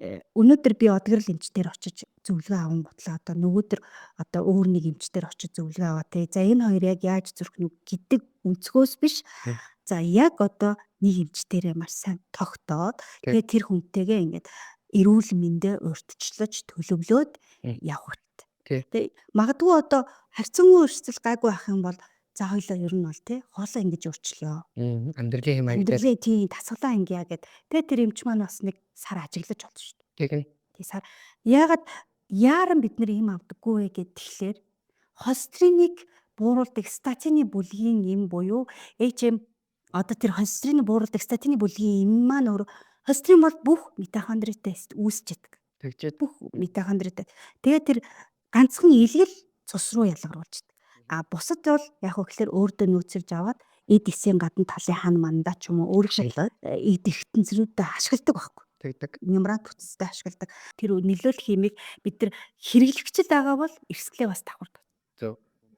өнөөдөр би одгирал эмчтэр очиж зөвлөгөө аван гутлаа одоо нөгөөдөр одоо өөр нэг эмчтэр очиж зөвлөгөө аваа те. За энэ хоёр яг яаж зөрөх нүг гэдэг өнцгөөс биш. За яг одоо нэг эмчтэрээ маш сайн тогтоод тэгээ тэр хүнтэйгээ ингээд эрүүл мэндэ урьдчилж төлөвлөөд явах хэрэгтэй. Тэгээ магадгүй одоо харьцангуй өрсөлдөл гайгүй ах юм бол за хоёлоо ер нь бол тий хоолоо ингэж урчлаа. Амьдралын хэм маяг Амьдралын тий тасгалаа ингэя гэд. Тэгээ тэр эмч маань бас нэг сар ажиглаж болно шүү дээ. тийм. Тий сар. Яагаад яаран бид нар ийм авдаггүй вэ гэд тэгэхээр холестеринийг бууруулдаг статины бүлгийн эм буюу HM одоо тэр холестеринийг бууруулдаг статины бүлгийн эм маань өөр холестерин бол бүх митохондритай үүсч яадаг. Тэгжээд Бүх митохондритай. Тэгээ тэр ганцхан илгэл цус руу ялгаруулж яадаг. А бусад бол яг хөө гэхээр өөртөө нөөцөрж аваад эд эсийн гадна талын хан мандаа ч юм уу өөрөөр эд эргэтэнцрүүдэд ашигладаг байхгүй. тэгдэг. Мембран түтстэй ашигладаг. Тэр нөлөөлөх химийг бид нар хэрэглэгчл байгаа бол эрсдлээ бас давхардаг. Зөв.